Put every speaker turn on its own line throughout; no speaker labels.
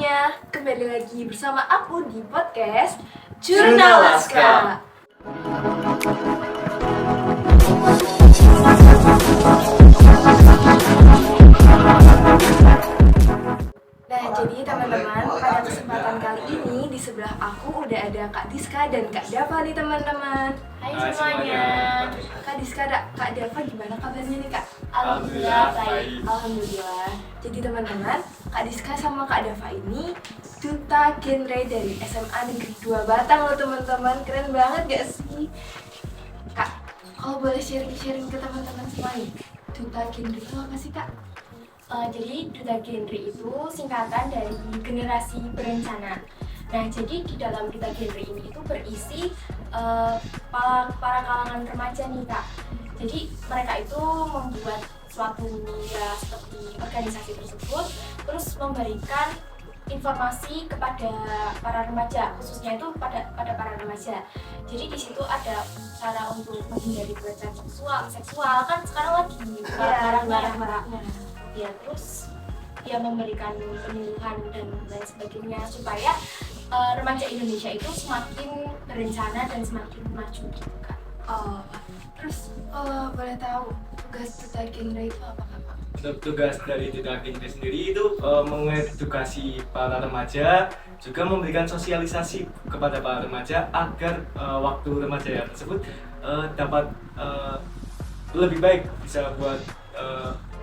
semuanya, kembali lagi bersama aku di podcast Jurnal Laska. Nah, jadi teman-teman, pada kesempatan kali ini di sebelah aku udah ada Kak Diska dan Kak Dava nih teman-teman. Hai semuanya. Kak Diska, Kak Dava gimana kabarnya nih Kak?
Alhamdulillah baik.
Alhamdulillah. Jadi teman-teman, Kak Diska sama Kak Dava ini duta genre dari SMA Negeri 2 Batang loh teman-teman. Keren banget gak sih? Kak, kalau boleh sharing-sharing ke teman-teman semua nih, duta genre itu apa sih Kak?
Jadi duta genre itu singkatan dari generasi berencana. Nah, jadi di dalam duta genre ini itu berisi para kalangan remaja nih Kak. Jadi mereka itu membuat suatu ya seperti organisasi tersebut, terus memberikan informasi kepada para remaja, khususnya itu pada para remaja. Jadi di situ ada cara untuk menghindari pelecehan seksual kan sekarang lagi marak-maraknya. Ya, terus dia memberikan penyuluhan dan lain sebagainya supaya remaja Indonesia itu semakin berencana dan semakin maju gitu Kak.
Terus boleh tahu tugas duta genre itu apa Kak?
Untuk tugas dari duta genre sendiri itu mengedukasi para remaja, juga memberikan sosialisasi kepada para remaja agar waktu remaja tersebut dapat lebih baik, bisa buat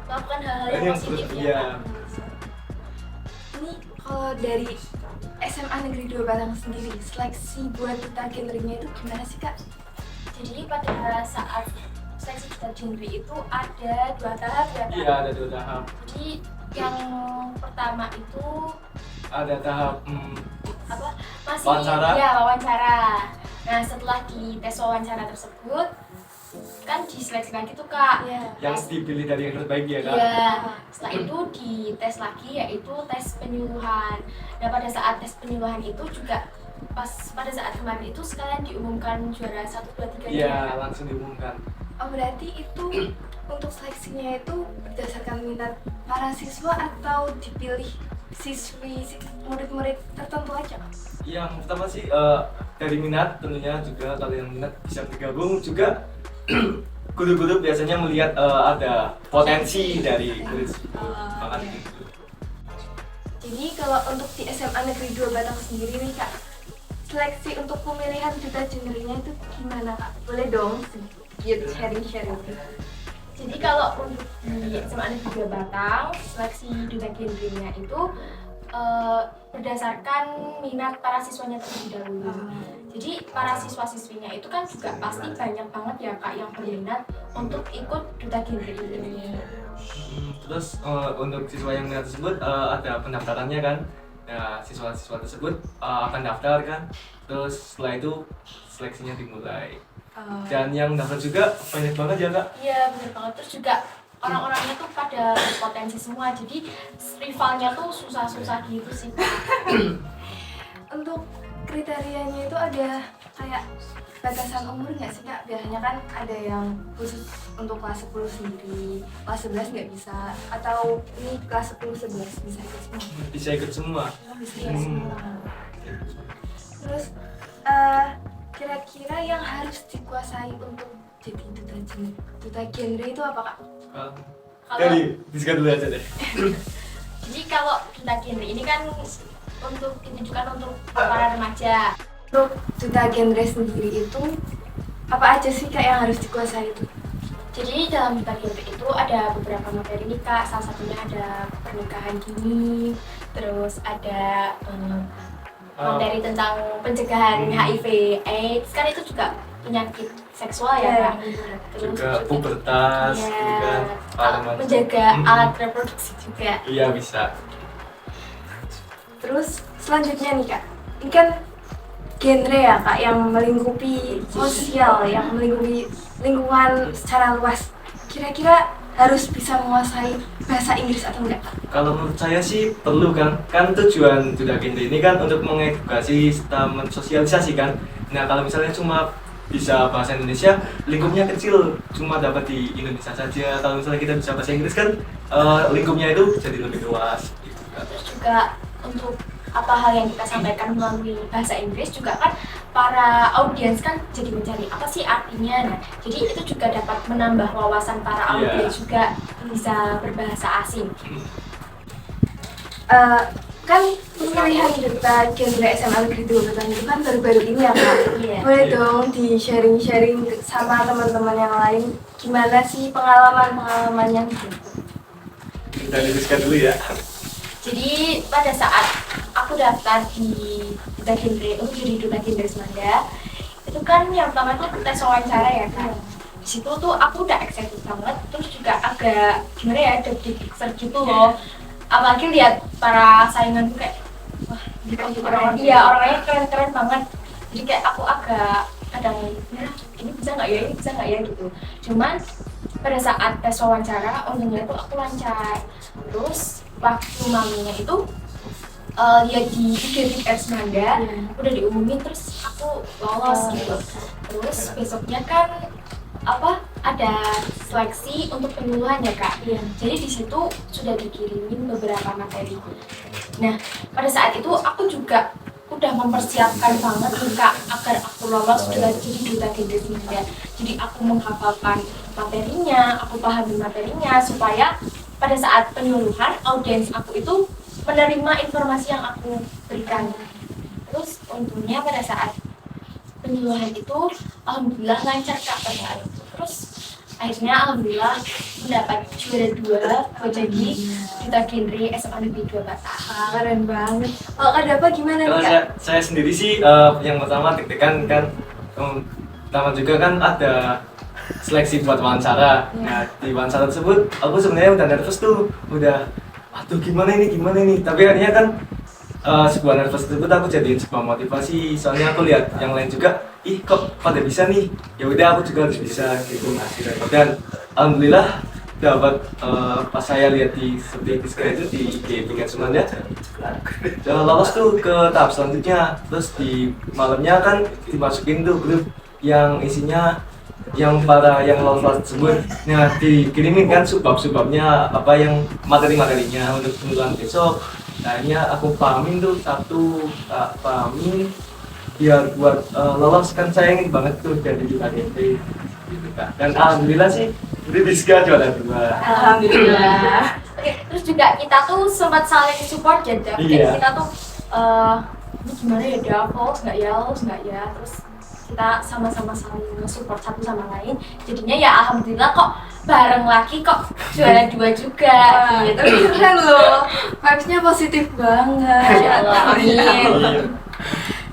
Melakukan hal-hal yang positif ya.
Ini kalau dari SMA Negeri 2 Batang sendiri, seleksi buat duta genre-nya itu gimana sih Kak?
Jadi pada saat seleksi duta genre itu ada dua tahap ya Kak?
Iya, ada 2 tahap.
Jadi yang pertama itu
Ada tahap
masih
wawancara.
Ya, wawancara. Nah, setelah di tes wawancara tersebut kan diseleksi lagi tuh Kak.
Yang dipilih dari yang terbaik ya Kak?
Iya, setelah itu dites lagi yaitu tes penyuluhan. Nah, pada saat tes penyuluhan itu juga pada saat kemarin itu sekalian diumumkan juara 1, 2, 3
Iya, langsung diumumkan.
Oh, berarti itu untuk seleksinya itu berdasarkan minat para siswa atau dipilih murid-murid tertentu aja Kak?
Yang pertama sih dari minat tentunya, juga kalau yang minat bisa bergabung juga. Guru-guru biasanya melihat ada potensi dari murid tersebut, makanya gitu.
Jadi kalau untuk di SMA Negeri 2 Batang sendiri nih Kak, seleksi untuk pemilihan duta genre-nya itu gimana Kak? Boleh dong sedikit sharing-sharing.
Jadi kalau untuk di SMA Negeri 2 Batang, seleksi duta genre-nya itu berdasarkan minat para siswanya terlebih dahulu. Jadi para siswa-siswinya itu kan juga pasti banyak banget ya Kak yang berminat untuk ikut duta genre ini.
Terus untuk siswa yang minat tersebut ada pendaftarannya kan. Nah, siswa-siswa tersebut akan daftar kan. Terus setelah itu seleksinya dimulai. Dan yang daftar juga banyak banget ya Kak?
Iya, benar banget. Terus juga orang-orangnya tuh pada berpotensi semua, jadi rivalnya tuh susah-susah gitu sih.
Untuk kriterianya itu ada kayak batasan umur nggak sih Kak? Biasanya kan ada yang khusus untuk kelas 10 sendiri, kelas 11 nggak bisa, atau ini kelas 10, 11 bisa ikut semua?
Bisa ikut semua.
Bisa ikut semua. Terus kira-kira yang harus dikuasai untuk jadi duta genre itu apa Kak?
Dari Diska dulu aja deh.
Jadi kalau duta genre ini kan untuk ditujukan untuk para remaja.
Untuk duta genre sendiri itu apa aja sih Kak yang harus dikuasai itu?
Jadi dalam duta genre itu ada beberapa materi nih Kak. Salah satunya ada pernikahan dini, terus ada materi tentang pencegahan HIV/AIDS, kan itu juga penyakit seksual ya Kak. Terus
Juga pubertas, juga
menjaga alat reproduksi juga.
Iya, bisa.
Terus selanjutnya nih Kak, ini kan genre ya Kak yang melingkupi sosial, yang melingkupi lingkungan secara luas. Kira-kira harus bisa menguasai bahasa Inggris atau enggak Kak?
Kalau menurut saya sih perlu kan tujuan duta genre ini kan untuk mengedukasi serta mensosialisasi kan. Nah, kalau misalnya cuma bisa bahasa Indonesia, lingkupnya kecil, cuma dapat di Indonesia saja. Kalau misalnya kita bisa bahasa Inggris kan lingkupnya itu jadi lebih luas gitu kan.
Terus juga untuk apa hal yang kita sampaikan melalui bahasa Inggris juga kan para audiens kan jadi mencari apa sih artinya. Nah, jadi itu juga dapat menambah wawasan para audiens juga bisa berbahasa asing.
Kan pemilihan duta genre SMA Negeri 2 Batang itu kan baru-baru ini ya Kak.
Iya.
Boleh dong di sharing-sharing sama teman-teman yang lain gimana sih pengalaman-pengalamannya gitu.
Kita diskusikan dulu ya.
Jadi pada saat aku daftar di duta genre untuk jadi duta genre Semanda, itu kan yang pertama itu tes wawancara ya kan. Di situ tuh aku udah excited banget, terus juga agak gimana ya, ada deg-degan gitu loh. Apalagi lihat para saingan tuh kayak wah orang-orangnya keren-keren banget. Jadi kayak aku agak kadang ini bisa nggak ya gitu. Cuman pada saat tes wawancara untungnya tuh aku lancar. Terus waktu maminya itu lihat di IG Semanda udah diumumin, terus aku lolos gitu. Terus besoknya kan ada seleksi untuk penyuluhan ya Kak. Jadi di situ sudah dikirimin beberapa materi. Nah, pada saat itu aku juga udah mempersiapkan banget nih Kak agar aku lolos jadi duta genre Semanda. Jadi aku menghafalkan materinya, aku pahami materinya supaya pada saat penyuluhan audiens aku itu menerima informasi yang aku berikan. Terus untungnya pada saat penyuluhan itu alhamdulillah lancar Kak pada saat itu. Terus akhirnya alhamdulillah mendapat juara 2 buat jadi duta genre SMA Negeri 2 Batang.
Keren banget. Kalau Kak Dava gimana
Kalau
nih Kak?
saya sendiri sih yang pertama deg-degan kan, pertama juga kan ada seleksi buat wawancara. Nah di wawancara tersebut aku sebenarnya udah nervous tuh, udah aduh gimana ini. Tapi akhirnya kan sebuah nervous tersebut aku jadiin sebuah motivasi. Soalnya aku lihat yang lain juga, ih kok pada bisa nih, ya udah aku juga harus bisa gitu. Dan alhamdulillah dapat pas saya lihat di seperti itu di tingkat Semanda lolos tuh ke tahap selanjutnya. Terus di malamnya kan dimasukin tuh grup yang isinya yang para yang lolos tersebut. Nah dikirimin kan subbab-subbabnya apa yang materi-materinya untuk penyuluhan besok. Nah ini aku pahamin tuh satu, tak pahamin biar buat lolos. Kan saya ingin banget tuh jadi duta genre gitu Kak. Dan alhamdulillah sih udah bisa juara 2.
Alhamdulillah. Oke, terus juga kita tuh sempat saling support ya, Dav.
Iya.
Kita tuh ini gimana ya, Dav, lolos nggak ya, terus kita sama-sama saling nge-support satu sama lain. Jadinya ya alhamdulillah kok bareng lagi kok juara 2 juga.
Wah,
Gitu.
tapi keren loh. Vibes-nya positif banget.
Amin.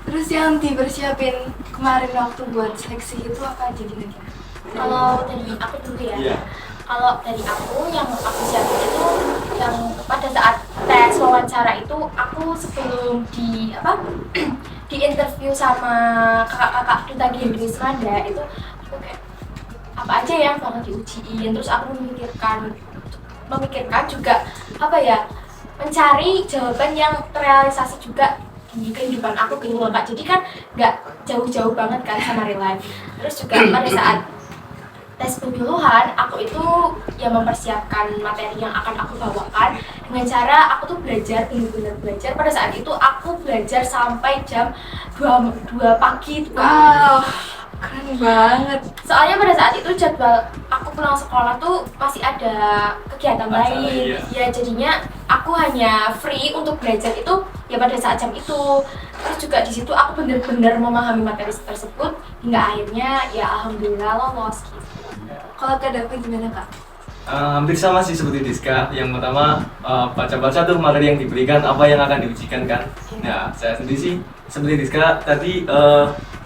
Terus yang dipersiapin kemarin waktu buat seleksi itu apa aja kira-kira?
Kalau dari aku dulu ya.
Iya.
Kalau dari aku yang aku siapin itu yang pada saat tes wawancara itu aku sebelum di interview sama kakak-kakak duta genre Semanda itu aku kayak apa aja yang bakal diujiin. Terus aku memikirkan juga mencari jawaban yang terrealisasi juga di kehidupan aku gitu loh Kak. Jadi kan nggak jauh-jauh banget kan sama real life. Terus juga pada saat tes penyuluhan, aku itu yang mempersiapkan materi yang akan aku bawakan dengan cara aku tuh benar-benar belajar. Pada saat itu aku belajar sampai jam 2 pagi tuh.
Wow, keren banget.
Soalnya pada saat itu jadwal aku pulang sekolah tuh masih ada kegiatan
Acara,
lain.
iya.
Ya jadinya aku hanya free untuk belajar itu ya pada saat jam itu. Terus juga di situ aku benar-benar memahami materi tersebut hingga akhirnya ya alhamdulillah lolos gitu.
Kalau Kak Dava gimana Kak?
Hampir sama sih seperti Diska. Yang pertama baca-baca tuh materi yang diberikan, apa yang akan diujikan kan. Nah saya sendiri sih seperti Diska tadi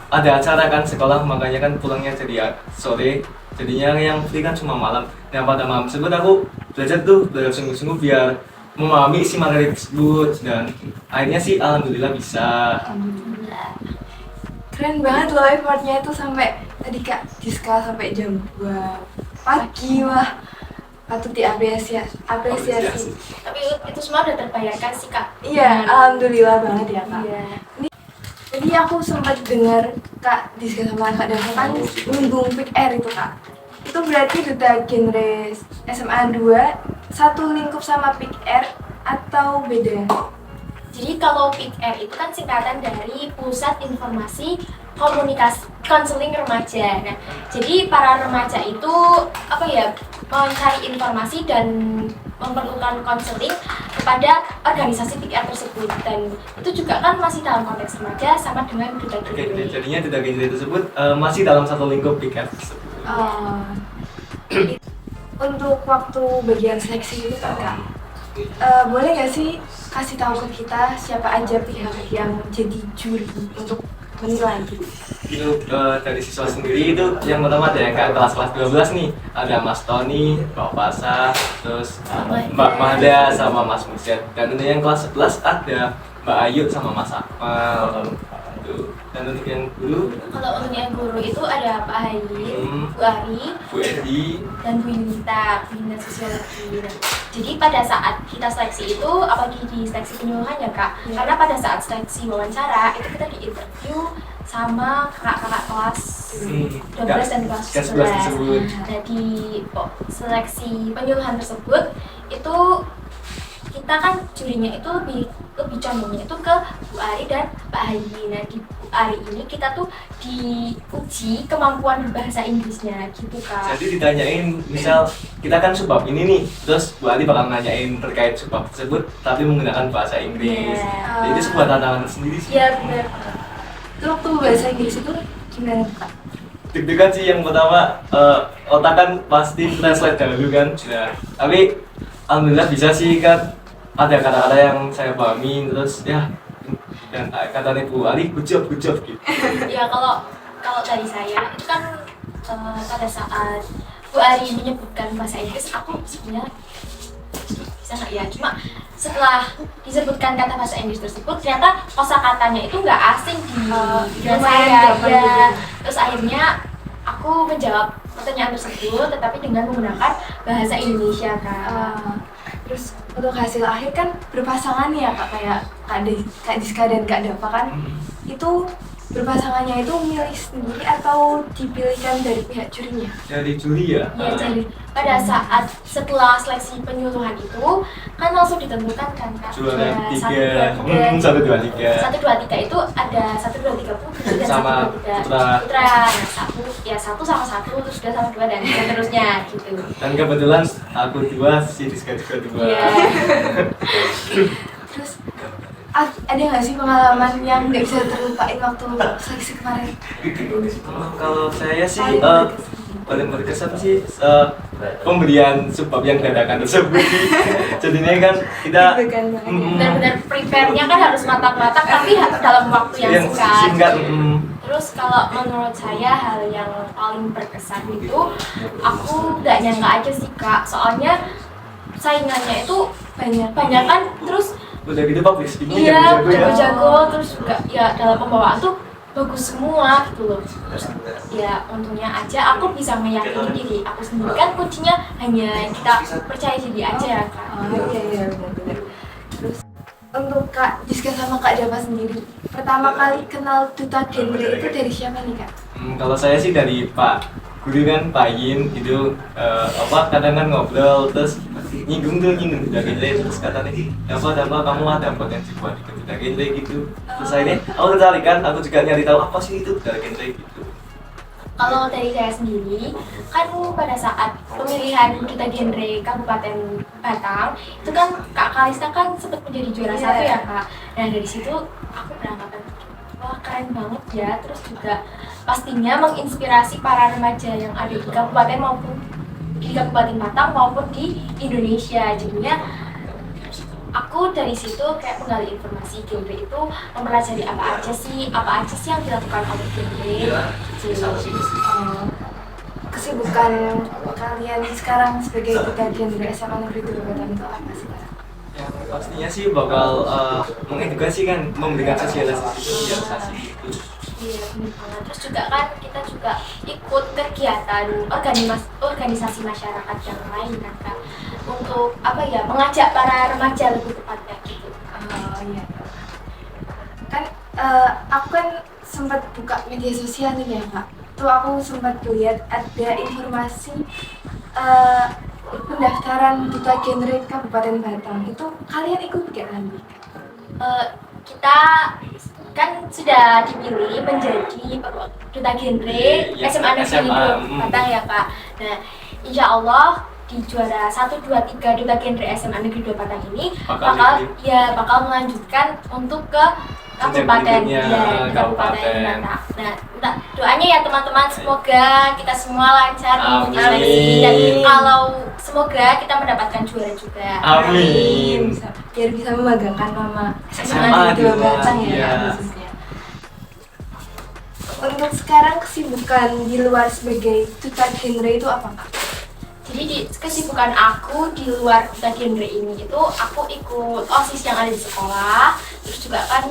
ada acara kan sekolah, makanya kan pulangnya jadi sore. Jadinya yang free kan cuma malam. Nah pada malam tersebut aku belajar sungguh-sungguh biar memahami isi materi tersebut. Dan akhirnya sih alhamdulillah bisa.
Alhamdulillah.
Keren banget loh effortnya itu sampai tadi Kak Diska sampai jam 2 pagi. Wah, patut diapresiasi.
Tapi itu semua udah terbayarkan sih Kak.
Iya, alhamdulillah banget ya Kak.
Iya.
Jadi aku sempat dengar Kak Diska sama Kak Dava kan nyinggung Pick Air itu Kak. Itu berarti duta genre SMA 2 satu lingkup sama Pick Air atau beda?
Jadi kalau PIKR itu kan singkatan dari Pusat Informasi Komunikasi Konseling Remaja. Nah, jadi para remaja itu mencari informasi dan memerlukan konseling kepada organisasi PIKR tersebut, dan itu juga kan masih dalam konteks remaja sama dengan Duta
Oke,
Genre.
jadinya Duta Genre tersebut masih dalam satu lingkup PIKR tersebut.
Untuk waktu bagian seleksi itu kan Kak, boleh nggak sih kasih tahu ke kita siapa aja pihak yang jadi juri untuk menilai gitu?
Itu dari siswa sendiri itu yang pertama ada yang kayak kelas 12 nih, ada Mas Tony, Mbak Pasa, terus Mbak Mahda sama Mas Musyad. Dan untuk yang kelas 11 ada Mbak Ayu sama Mas Akmal. Gitu. Dan untuk yang guru,
Kalau untuk yang guru itu ada Pak Hayi, Bu Ari,
Bu Edi,
dan Bu Yunita Sosiologi. Nah, jadi pada saat kita seleksi itu, apalagi di seleksi penyuluhan ya Kak, karena pada saat seleksi wawancara itu kita diinterview sama kakak-kakak kelas 12 dan kelas 11.
tersebut.
Nah, di seleksi penyuluhan tersebut itu kita kan jurinya itu lebih condongnya itu ke Bu Ari dan Pak Hayi. Nah, di Bu Ari ini kita tuh diuji kemampuan berbahasa Inggrisnya gitu Kak.
Jadi ditanyain, misal kita kan subbab ini nih, terus Bu Ali bakal nanyain terkait subbab tersebut tapi menggunakan bahasa Inggris.
Yeah.
Jadi itu sebuah tantangan sendiri sih.
Iya benar.
Itu waktu bahasa Inggris itu gimana Kak?
Deg-degan sih yang pertama, otak kan pasti translate dulu kan. Nah, tapi alhamdulillah bisa sih kan, ada kata-kata yang saya pahami, terus ya dan katanya Bu Ali good job gitu.
Ya kalau dari saya itu kan pada saat Bu Ari menyebutkan bahasa Inggris, aku sebenarnya bisa nggak ya, cuma setelah disebutkan kata bahasa Inggris tersebut ternyata kosakatanya itu nggak asing di pikiran saya ya. Terus akhirnya aku menjawab pertanyaan tersebut tetapi dengan menggunakan bahasa Indonesia Kak.
Terus untuk hasil akhir kan berpasangan ya Kak, kayak Kak Diska dan Kak Dava kan, itu berpasangannya itu milih sendiri atau dipilihkan dari pihak jurinya?
Dari juri ya.
Ya, jadi pada saat setelah seleksi penyuluhan itu kan langsung ditentukan kan Kak,
Juara
juara
3, 1, 2, 3.
1, 2, 3 itu ada 1, 2, 3 putri dan
Sama
1, 2, 3
putra.
putra. Nah, 1 sama 1, terus 2 sama 2 dan seterusnya gitu.
Dan kebetulan aku 2, si Rizka juga 2.
Iya.
Terus ada nggak sih pengalaman yang nggak bisa terlupain waktu seleksi kemarin?
Kalau saya sih
Paling berkesan.
paling berkesan sih pemberian subbab yang dadakan tersebut. Jadinya kan kita
Deg-degan banget ya.
Benar-benar prepare-nya kan harus matang-matang tapi dalam waktu yang
singkat.
Terus kalau menurut saya hal yang paling berkesan itu aku nggak nyangka aja sih Kak, soalnya saingannya itu banyak kan, terus
Udah gitu public speaking
iya
jago-jago ya.
jago-jago, terus juga ya dalam pembawaan tuh bagus semua gitu loh. Terus ya untungnya aja aku bisa meyakini diri aku sendiri, kan kuncinya hanya kita percaya diri aja ya Kak.
Iya benar-benar. Terus untuk Kak Diska sama Kak Dava sendiri, pertama kali kenal Duta Genre itu dari siapa nih Kak?
Kalau saya sih dari Pak Guru kan, Pak Yin itu kadang kan ngobrol terus nyinggung Duta Genre, terus katanya apa kamu ada potensi buat ikut Duta Genre gitu. Terus akhirnya aku tertarik kan, aku juga nyari tahu apa sih itu Duta Genre gitu.
Kalau dari saya sendiri, kan pada saat pemilihan Duta Genre Kabupaten Batang, itu kan Kak Kalista kan sempat menjadi juara satu ya Kak. Nah dari situ aku beranggapan, wah keren banget ya. Terus juga pastinya menginspirasi para remaja yang ada di Kabupaten maupun di Kabupaten Batang maupun di Indonesia. Jadinya aku dari situ kayak menggali informasi genre itu, mempelajari apa aja sih yang dilakukan oleh genre.
Kesibukan kalian sekarang sebagai Duta Genre SMA Negeri 2 Batang itu apa sih Kak?
Yang pastinya sih bakal mengedukasi kan, memberikan sosialisasi itu.
Iya benar banget. Terus juga kan kita juga ikut kegiatan organisasi masyarakat yang lain kan Kak, untuk mengajak para remaja lebih tepatnya gitu.
Iya. Kan aku kan sempat buka media sosial nih ya Kak. Tuh aku sempat lihat ada informasi pendaftaran Duta Genre Kabupaten Batang. Itu kalian ikut gak nanti?
Kita kan sudah dipilih menjadi duta genre
Iya,
SMA Negeri
SMA,
2 Batang ya Kak. Nah, insya Allah di juara 1, 2, 3 duta genre SMA Negeri 2 Batang ini bakal melanjutkan untuk ke kabupaten
berikutnya,
ya, kabupaten
kabupaten.
Batang. Nah, doanya ya teman-teman, semoga kita semua lancar mengikuti
Amin.
seleksi dan kalau semoga kita mendapatkan juara juga.
Amin.
Biar bisa membanggakan nama
SMA
SMA
di
Negeri 2
luar,
Batang ya
iya.
khususnya. Untuk sekarang kesibukan di luar sebagai duta genre itu apa Kak?
Jadi kesibukan aku di luar duta genre ini itu aku ikut OSIS yang ada di sekolah, terus juga kan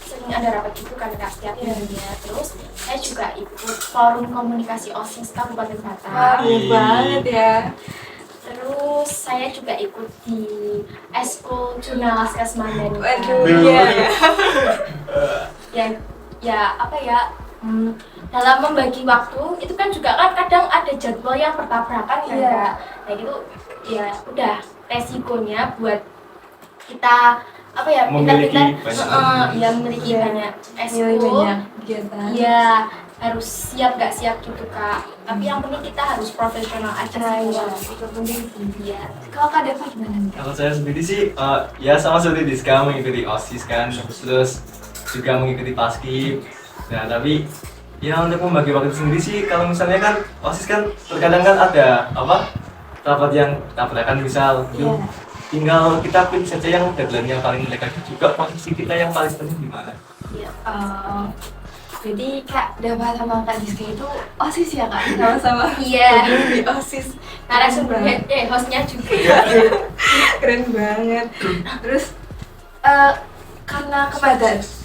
sering ada rapat gitu kan Kak setiap harinya. Terus saya juga ikut forum komunikasi OSIS Kabupaten
Wah,
Batang.
baik banget ya.
Terus saya juga ikut di Eskul Jurnal Laskes Mandani.
Waduh,
Duh.
iya.
Ya apa ya, dalam membagi waktu itu kan juga kan kadang ada jadwal yang bertabrakan kan
Iya.
Kak. Nah gitu ya udah resikonya buat kita apa ya
Memiliki
pintar-pintar
banyak
ya memiliki
Iya.
banyak
Nilai
eskul
banyak kegiatan.
ya harus siap gak siap gitu Kak, tapi yang penting kita harus profesional aja
Nah,
sih
iya,
Kak.
itu penting sih.
Iya.
Kalau Kak Deva gimana nih?
Kalau saya sendiri sih, ya sama seperti Diska mengikuti OSIS kan, terus juga mengikuti Paskib. Nah tapi ya untuk membagi waktu sendiri sih, kalau misalnya kan OSIS kan terkadang kan ada apa rapat yang tabrakan misal,
Iya.
tinggal kita pilih saja yang deadline yang paling dekat juga posisi kita yang paling penting di mana.
Iya.
Jadi Kak Dava sama Kak Diska itu OSIS ya Kak? Sama-sama
Iya.
di OSIS.
Narasumbernya, hostnya juga.
Keren banget. Terus karena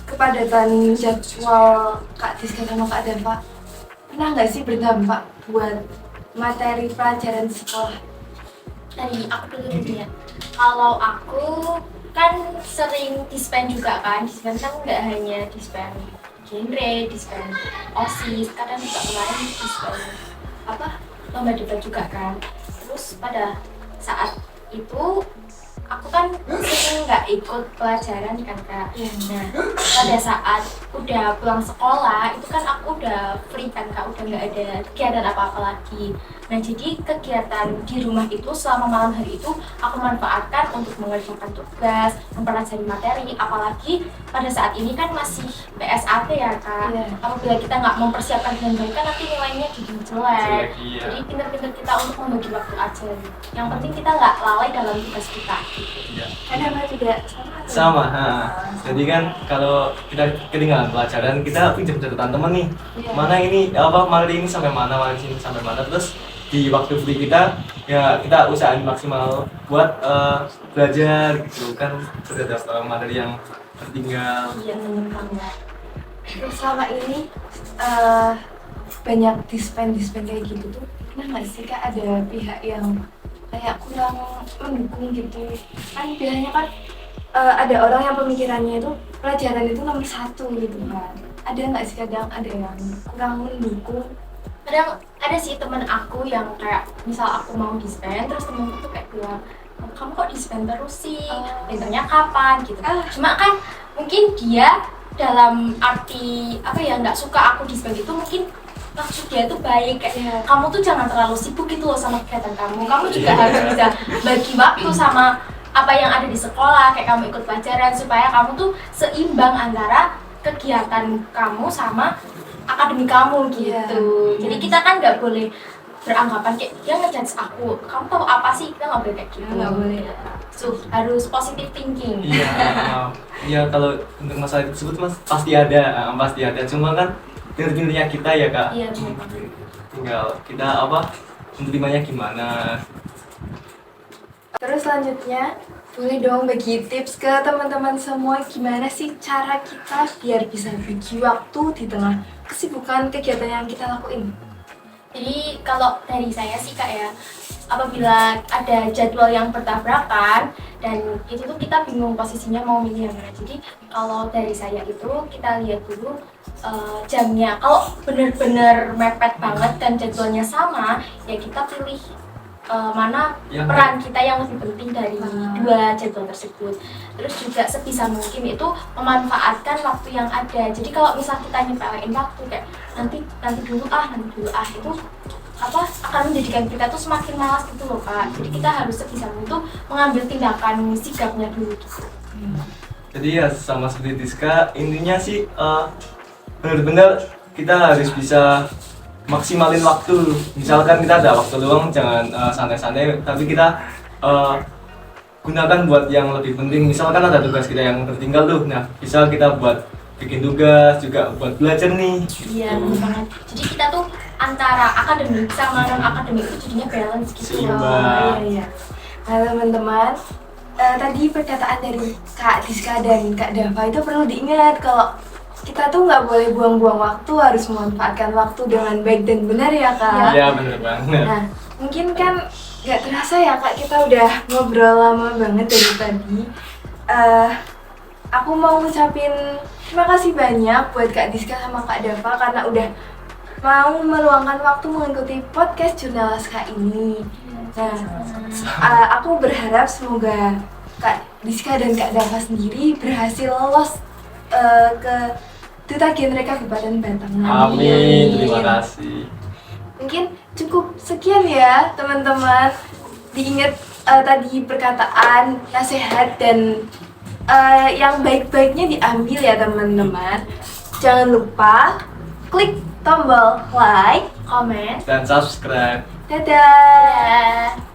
kepadatan jadwal Kak Diska sama Kak Dava, pernah nggak sih berdampak buat materi pelajaran sekolah?
Dari aku dulu nih ya. Kalau aku kan sering dispen juga kan. Dispen kan nggak hanya dispen genre, dispen OSIS, kadang juga kemarin dispen apa lomba debat juga kan. Terus pada saat itu aku kan sering nggak ikut pelajaran kan Kak. Nah pada saat udah pulang sekolah itu kan aku udah free kan Kak, udah nggak ada kegiatan apa-apa lagi. Nah jadi kegiatan di rumah itu selama malam hari itu aku manfaatkan untuk mengerjakan tugas, mempelajari materi, apalagi pada saat ini kan masih PSAT ya Kak.
Iya.
Apabila kita nggak mempersiapkan dengan baik kan nanti nilainya jadi jelek.
Jelek, iya.
Jadi pintar-pintar kita untuk membagi waktu aja. Yang penting kita nggak lalai dalam tugas kita.
Ya.
Kak Dava juga sama?
Sama, jadi kan kalau kita ketinggalan pelajaran kita pinjam catatan teman nih,
Iya.
mana ini apa materi ini sampai mana, materi ini sampai mana, terus di waktu free kita ya kita usahain maksimal buat belajar gitu kan terhadap materi yang tertinggal.
Iya benar banget.
Terus selama ini banyak dispen kayak gitu tuh, pernah nggak sih Kak ada pihak yang kayak kurang mendukung gitu? Kan biasanya kan ada orang yang pemikirannya itu pelajaran itu nomor 1 gitu kan. Ada nggak sih kadang ada yang kurang mendukung?
Kadang ada sih temen aku yang kayak misal aku mau dispen terus temenku tuh kayak bilang kamu kok dispen terus sih, pinternya kapan gitu. Cuma kan mungkin dia dalam arti apa ya nggak suka aku dispen itu mungkin maksud dia tuh baik kayak kamu tuh jangan terlalu sibuk gitu loh sama kegiatan kamu juga harus bisa bagi waktu sama apa yang ada di sekolah, kayak kamu ikut pelajaran supaya kamu tuh seimbang antara kegiatan kamu sama akademik kamu gitu.
Iya.
Jadi kita kan nggak boleh beranggapan kayak dia ngejudge aku, kamu tahu apa sih, kita nggak boleh kayak gitu.
Nggak boleh.
So, harus positive thinking.
Iya, ya kalau untuk masalah tersebut mas pasti ada, cuma kan pinter-pinternya kita ya Kak.
Iya benar banget.
Tinggal kita apa menerimanya gimana.
Terus selanjutnya, boleh dong bagi tips ke teman-teman semua gimana sih cara kita biar bisa bagi waktu di tengah kesibukan kegiatan yang kita lakuin?
Jadi kalau dari saya sih Kak ya, apabila ada jadwal yang bertabrakan dan itu tuh kita bingung posisinya mau milih yang mana. Jadi kalau dari saya itu kita lihat dulu jamnya. Kalau benar-benar mepet banget dan jadwalnya sama, ya kita pilih mana
Yang
peran kita yang lebih penting dari dua jadwal tersebut. Terus juga sebisa mungkin itu memanfaatkan waktu yang ada. Jadi kalau misal kita nyepelein waktu kayak nanti dulu itu akan menjadikan kita tuh semakin malas gitu loh Kak. Jadi kita harus sebisa mungkin tuh mengambil tindakan sigapnya dulu gitu.
Jadi ya sama seperti Diska, intinya sih benar-benar kita harus bisa maksimalin waktu. Misalkan kita ada waktu luang, jangan santai-santai, tapi kita gunakan buat yang lebih penting. Misalkan ada tugas kita yang tertinggal tuh, nah bisa kita buat bikin tugas juga buat belajar nih.
Iya benar banget. Jadi kita tuh antara akademik sama non akademik itu jadinya balance gitu.
Seimbang.
Iya. Nah teman-teman, tadi perkataan dari Kak Diska dan Kak Dava itu perlu diingat kalau kita tuh nggak boleh buang-buang waktu, harus memanfaatkan waktu dengan baik dan benar ya Kak.
Iya benar banget.
Nah, mungkin kan nggak terasa ya Kak, kita udah ngobrol lama banget dari tadi. Aku mau ngucapin terima kasih banyak buat Kak Diska sama Kak Dava karena udah mau meluangkan waktu mengikuti podcast Jurnalas Kak ini. Nah, aku berharap semoga Kak Diska dan Kak Dava sendiri berhasil lolos ke Duta Genre Kabupaten Batang.
Amin, terima kasih.
Mungkin cukup sekian ya teman-teman. Diingat tadi perkataan, nasihat dan yang baik-baiknya diambil ya teman-teman. Jangan lupa klik tombol like,
Comment.
Dan subscribe.
dadah.
Ya.